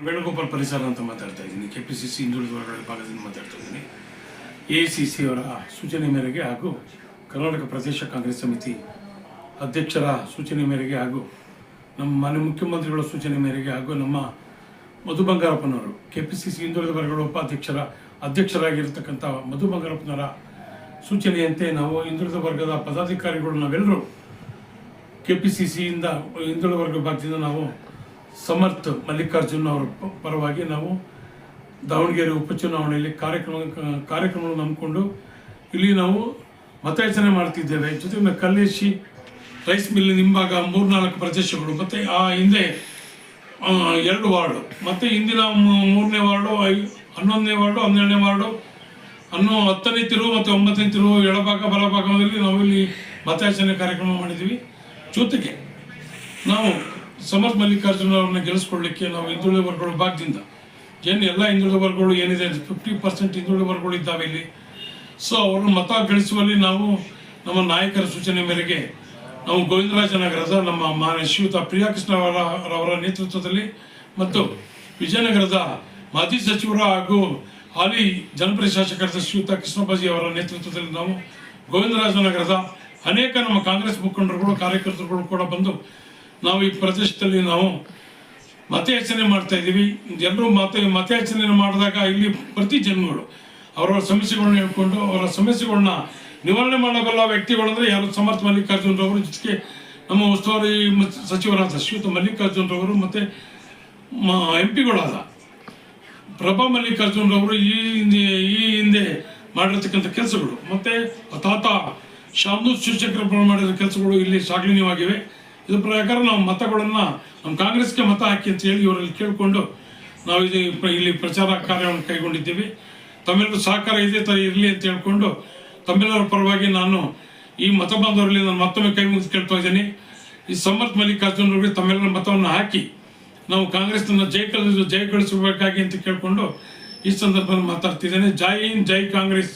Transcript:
ವೇಣುಗೋಪಾಲ್ ಪರಿಸರ ಅಂತ ಮಾತಾಡ್ತಾ ಇದ್ದೀನಿ. KPCC ಹಿಂದುಳಿದ ವರ್ಗಗಳ ವಿಭಾಗದಿಂದ ಮಾತಾಡ್ತಾ ಇದ್ದೀನಿ. AICC ಅವರ ಸೂಚನೆ ಮೇರೆಗೆ ಹಾಗೂ ಕರ್ನಾಟಕ ಪ್ರದೇಶ ಕಾಂಗ್ರೆಸ್ ಸಮಿತಿ ಅಧ್ಯಕ್ಷರ ಸೂಚನೆ ಮೇರೆಗೆ ಹಾಗೂ ನಮ್ಮ ಮಾನ್ಯ ಮುಖ್ಯಮಂತ್ರಿಗಳ ಸೂಚನೆ ಮೇರೆಗೆ ಹಾಗೂ ನಮ್ಮ ಮಧು ಬಂಗಾರಪ್ಪನವರು KPCC ಹಿಂದುಳಿದ ವರ್ಗಗಳ ಅಧ್ಯಕ್ಷರಾಗಿರ್ತಕ್ಕಂಥ ಮಧು ಬಂಗಾರಪ್ಪನವರ ಸೂಚನೆಯಂತೆ ನಾವು ಹಿಂದುಳಿದ ವರ್ಗದ ಪದಾಧಿಕಾರಿಗಳು ನಾವೆಲ್ಲರೂ KPCCಯಿಂದ ಹಿಂದುಳಿದ ವರ್ಗ ವಿಭಾಗದಿಂದ ನಾವು ಸಮರ್ಥ ಮಲ್ಲಿಕಾರ್ಜುನ್ ಅವರ ಪರವಾಗಿ ನಾವು ದಾವಣಗೆರೆ ಉಪಚುನಾವಣೆಯಲ್ಲಿ ಕಾರ್ಯಕ್ರಮಗಳನ್ನು ನಂಬಿಕೊಂಡು ಇಲ್ಲಿ ನಾವು ಮತಯಾಚನೆ ಮಾಡ್ತಿದ್ದೇವೆ. ಜೊತೆಗೆ ಕಲ್ಲೇಶಿ ರೈಸ್ ಮಿಲ್ ಹಿಂಭಾಗ 3-4 ಪ್ರದೇಶಗಳು ಮತ್ತು ಆ ಹಿಂದೆ 2 ವಾರ್ಡು ಮತ್ತು ಇಂದಿನ 3ನೇ ವಾರ್ಡು 11ನೇ ವಾರ್ಡು 12ನೇ ವಾರ್ಡು 10ನೇ ತಿರುವು ಮತ್ತು 9ನೇ ತಿರುವು ಎಡಭಾಗ ಬಲಭಾಗದಲ್ಲಿ ನಾವು ಇಲ್ಲಿ ಮತಯಾಚನೆ ಕಾರ್ಯಕ್ರಮ ಮಾಡಿದ್ದೀವಿ. ಜೊತೆಗೆ ನಾವು ಸಮರ್ಥ ಮಲ್ಲಿಕಾರ್ಜುನ ಅವ್ರನ್ನ ಗೆಲ್ಲಿಸ್ಕೊಳ್ಳಿಕ್ಕೆ ನಾವು ಹಿಂದುಳಿದ ವರ್ಗಗಳ ವಿಭಾಗದಿಂದ ಎಲ್ಲ ಹಿಂದುಳಿದ ವರ್ಗಗಳು ಏನಿದೆ 50% ಹಿಂದುಳಿದ ವರ್ಗಗಳು ಇದ್ದಾವೆ ಇಲ್ಲಿ. ಸೊ ಅವ್ರನ್ನ ಮತ ಗಳಿಸುವಲ್ಲಿ ನಾವು ನಮ್ಮ ನಾಯಕರ ಸೂಚನೆ ಮೇರೆಗೆ ನಾವು ಗೋವಿಂದರಾಜನಗರದ ನಮ್ಮ ಮಾನ್ಯ ಶ್ರೀಯುತ ಪ್ರಿಯಾಕೃಷ್ಣ ಅವರ ನೇತೃತ್ವದಲ್ಲಿ ಮತ್ತು ವಿಜಯನಗರದ ಮಾಜಿ ಸಚಿವರು ಹಾಗೂ ಹಾಲಿ ಜನಪ್ರಿಯ ಶಾಸಕರಾದ ಶ್ರೀಯುತ ಕೃಷ್ಣಪ್ಪಾಜಿ ಅವರ ನೇತೃತ್ವದಲ್ಲಿ ನಾವು ಗೋವಿಂದರಾಜನಗರದ ಅನೇಕ ನಮ್ಮ ಕಾಂಗ್ರೆಸ್ ಮುಖಂಡರುಗಳು ಕಾರ್ಯಕರ್ತರುಗಳು ಕೂಡ ಬಂದು ನಾವು ಈ ಪ್ರದೇಶದಲ್ಲಿ ನಾವು ಮತಯಾಚನೆ ಮಾಡ್ತಾ ಇದ್ದೀವಿ. ಎಲ್ಲರೂ ಮತಯಾಚನೆ ಮಾಡಿದಾಗ ಇಲ್ಲಿ ಪ್ರತಿ ಜನಗಳು ಅವರವರ ಸಮಸ್ಯೆಗಳನ್ನ ಹೇಳ್ಕೊಂಡು ಅವರ ಸಮಸ್ಯೆಗಳನ್ನ ನಿವಾರಣೆ ಮಾಡಬಲ್ಲ ವ್ಯಕ್ತಿಗಳು ಅಂದರೆ ಯಾರು ಸಮರ್ಥ ಮಲ್ಲಿಕಾರ್ಜುನ್ ರವರು, ಜೊತೆಗೆ ನಮ್ಮ ಉಸ್ತುವಾರಿ ಸಚಿವರಾದ ಶ್ರೀಯುತ ಮಲ್ಲಿಕಾರ್ಜುನ್ ರವರು ಮತ್ತು MP ಗಳಾದ ಪ್ರಭಾ ಮಲ್ಲಿಕಾರ್ಜುನ್ ರವರು ಈ ಹಿಂದೆ ಮಾಡಿರ್ತಕ್ಕಂಥ ಕೆಲಸಗಳು ಮತ್ತು ತಾತ ಶಾಮನೂರ್ ಶಿವಶಂಕರಪ್ಪ ಮಾಡಿರೋ ಕೆಲಸಗಳು ಇಲ್ಲಿ ಶ್ಲಾಘನೀಯವಾಗಿವೆ. ಇದ್ರ ಪ್ರಕಾರ ನಾವು ಮತಗಳನ್ನು ನಮ್ಮ ಕಾಂಗ್ರೆಸ್ಗೆ ಮತ ಹಾಕಿ ಅಂತ ಹೇಳಿ ಇವರಲ್ಲಿ ಕೇಳಿಕೊಂಡು ನಾವು ಇಲ್ಲಿ ಪ್ರಚಾರ ಕಾರ್ಯವನ್ನು ಕೈಗೊಂಡಿದ್ದೀವಿ. ತಮ್ಮೆಲ್ಲರೂ ಸಹಕಾರ ಇದೇ ಥರ ಇರಲಿ ಅಂತ ಹೇಳ್ಕೊಂಡು ತಮ್ಮೆಲ್ಲರ ಪರವಾಗಿ ನಾನು ಈ ಮತ ಬಾಂಧವರಲ್ಲಿ ನಾನು ಮತ್ತೊಮ್ಮೆ ಕೈ ಮುಗಿದು ಕೇಳ್ತಾ ಇದ್ದೀನಿ. ಈ ಸಮರ್ಥ ಮಲ್ಲಿಕಾರ್ಜುನ್ ಅವರಿಗೆ ತಮ್ಮೆಲ್ಲರ ಮತವನ್ನು ಹಾಕಿ ನಾವು ಕಾಂಗ್ರೆಸ್ನ ಜಯಗಳಿಸಬೇಕಾಗಿ ಅಂತ ಕೇಳಿಕೊಂಡು ಈ ಸಂದರ್ಭದಲ್ಲಿ ಮಾತಾಡ್ತಿದ್ದೇನೆ. ಜೈ ಹಿಂದ್, ಜೈ ಕಾಂಗ್ರೆಸ್.